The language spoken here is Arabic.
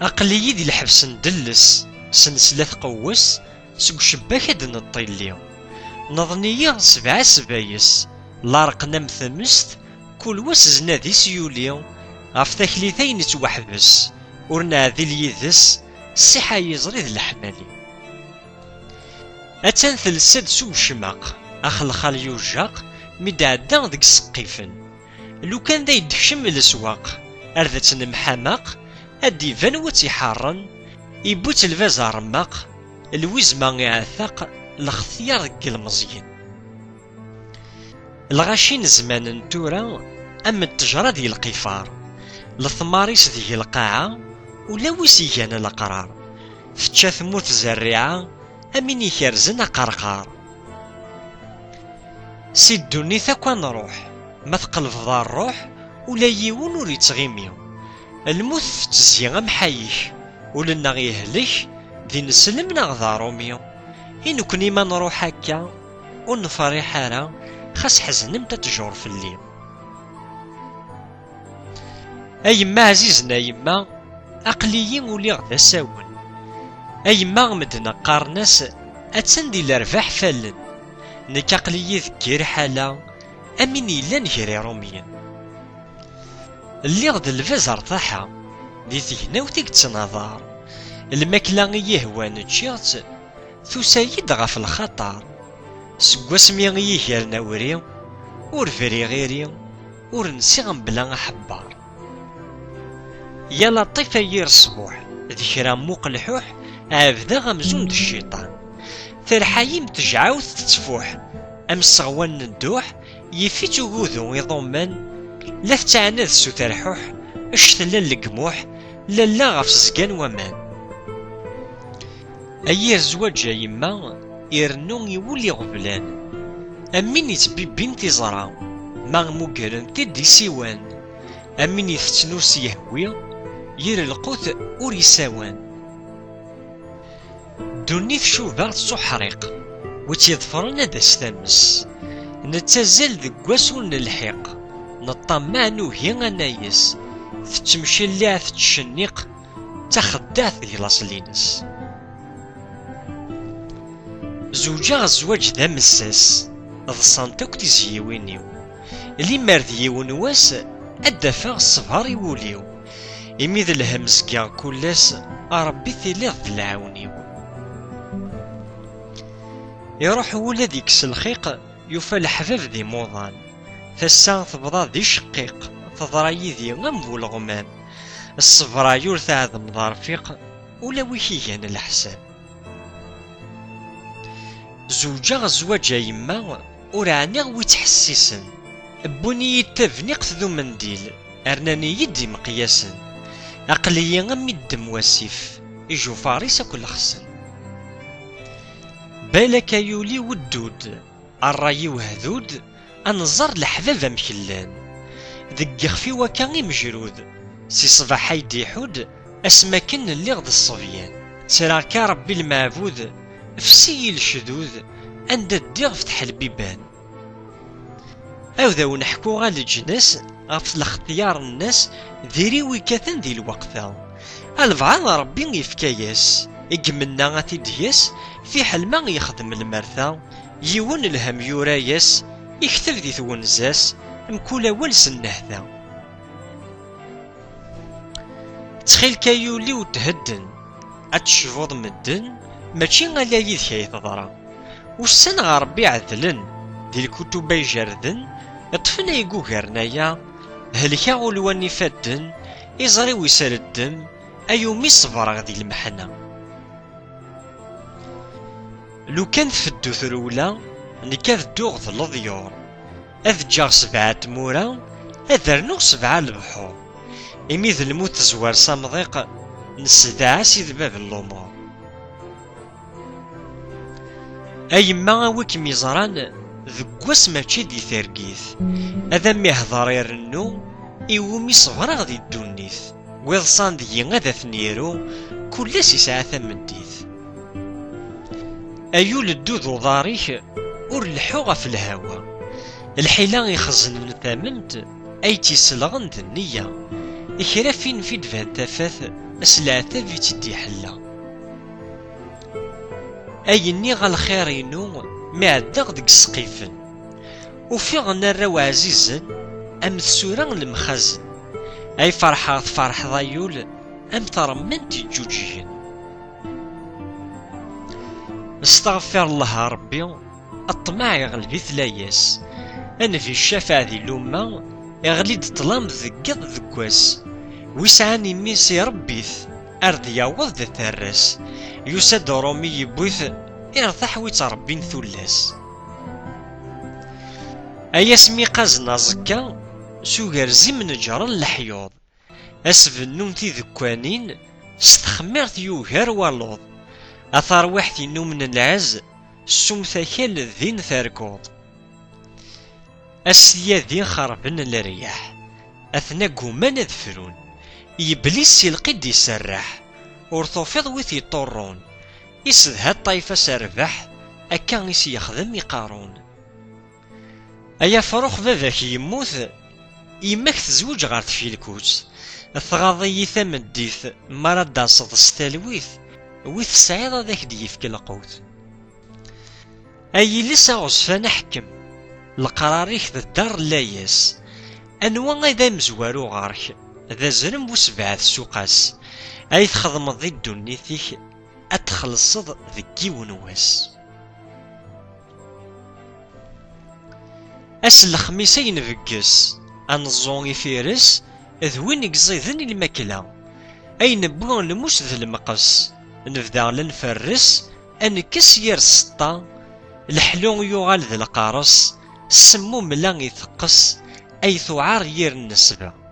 أقلي دي الحبس ندلس سنسلة قوس سق شباك ad نطيلي نظني 7 سبايس لارقنا مثمست كل واس زنادي سيولي غف تكليثين توحبس ورنا ذي اليدس الصحة يزري ذي الحمالي أتان ثلثاد سو شماق أخل خال يوجاق مدعدا ديك السقيفن لو كان دا يدكشم الاسواق أرذت نمحاماق أدي فان وتيحارن يبوت الفازا رماق الوزما يعثاق الاختيار ديك المزيين الغاشين زمان نتورا أما التجرة ديال القفار الثماريس ديال القاعة ولا ويسيان القرار فتشا ثموت زريعة أمين يكرزن قرقار سيدوني ثاكوا نروح ما تقلف ذا الروح ولا يون ور يتغيمي الموت تزيغ محايش ولنا غيهلك ذي نسلم نغذا روميو إنو كني ما نروح هكا ونفريح راه خاص حزن تتجور في الليل أيما عزيزنا يما أقليين ولي غدا ساون أيما غمدنا قارناس أتسندي لرفاح فالن نك أقليي ذكير حالا أمين إلا نهري روميا اللي غد الفاز رطاحة دي ثينا وتيك تنظار الماكلة يهوان تشيغت ثوسايد غف الخطر سقواس ميغ يهيرنا وري ور فري غيري ور نسيغ بلا أحبار يا لطيفة يير الصبوح ذكرى موق الحوح عافذا غمزون د الشيطان ترحايم تجعاوث تتفوح أم الصغوان ندوح يفيت وجوذو يضمان لا تعناذ سو ترحوح اشتلا القموح لا غف زقان ومان أيير زواج يما يرنو يولي غبلان أمين يتبي بنتي زرا مغمو قرن تدي سيوان أمين يفتنوس يهوي ير القوت أوري ساوان دوني شوفا تسحرق وتيظفرنا دا ستامس نتزال ذكواسون الحيق نطمع نوهي نايس تتمشي اللي تتشنيق تخدع في لاصلينس زوجا الزواج ذا مساس ضصان تاك تزيوينيو اللي مردي ونواس أدفع الصفار يوليو إميذ الهمز كاع كلاس أربي ثلاث العاونيو يروح ولاد يكس الخيق يوفى الحفاف ذي موضان ثسا تبضا ذي شقيق تضراي ذي غنبو الغمام الصفرايور ثاذ مضارفيق ولا ويكيان الحساب زوجا الزواج يما وراني ويتحسسن بني يتفنيق ذو منديل أرناني يدي مقياسن أقلي غمي الدم واسيف إجو فارس كل خسن بالك يولي ودود الراي وهذود أنظر الحباب مكلان ذق خفي وكاني مجرود سي صباح يدي حود أسماكن اللي غد الصبيان تراكا ربي المعبود فسي الشذوذ عند الدير فتح البيبان أو ذا نحكو غا الجناس غف الاختيار الناس ذيري ويكاثن ذي الوقتا البعض ربي يفكاياس يقمنا غاتي دياس في حلما يخدم المرثا يون الهم يوراياس يكتب ذي ثونزاس مكولا والس النهذا تخيل كيولي وتهدن اتشفوض مدن ماشي غالا يذ كي تضرا والسن غا ربي عذلن دي الكتب يجردن اطفنا يقوغر نايا هلكا غلواني فادن يزري ويسال الدم ايومي صبر غدي المحنة لو كان فدو ثرولا نكاذ دوغ الضيور اذ جاغ 7 مورا اذرنو 7 البحور إميذ الموت زوار صامضيق نسدع سيد باب الأمور أيما ويك ميزران ذكواس ماشي دي ثرقيث هذا ميهضر يرنو إيومي صغر غدي الدونيث ويضصان دي غادا ثنيرو كلاس يسعى ثمنديث أيول الدود ضاريخ ور الحوغة في الهوا الحيلة يخزن من ثاممت أي تيسلغن النية إخرافين في دفان تفاث أسلعتا في تدي حلا أيني غالخير ينو معدغ ديك السقيفن وفيغنا الرو عزيزا أم تسورا المخازن أي فرحة فرح ضيول أم ترمنت الجوجين. استغفر الله ربي الطمع يغلبي ثلاياس أنا في الشفاعة ذي لوما يغلي تطلام ذقض ذكواس ويسعاني ميسي ربيث أرض ياوض ذا ثراس يساد رومي يبوث يرثح ويتربين ثلاس أيا سمي قازنا زكا سوغر زمن جرى الحيوض أسفنون تي ذكوانين ستخمرت يوهر والوض أثار وحدي نو من العز سمثاكل ذين ثاركوض أسيا ذين خربن الرياح أثنى قومان ذفرون يبليس القد يسرح ورثوفيض ويثي طورون يسدها الطايفة سربح أكا يسي يخدم يقارون. أيا فروخ باباك يموت يماك تزوج غار تفيلكوت الثغاضي ثمن ديث مراد صد تالويث ويث سعيدة ذاك ديفك القوت. أي لسا غصفان حكم القراريك ذا الدار لاياس أنواع ذا مزوارو غارك ذا زرم وسبعة سوقاس أي تخدم ضد دنيتك أتخلصض ذكي ونواس. أس الخميسين فقس أنظون يفيرس ذوين يقزيذن الماكلة أي نبغى نموس ذا المقص نفدا لنفرس أنكس يرسطا الحلو يغال ذا القارص سمو ملا يثقس أي ثعار ير النسبة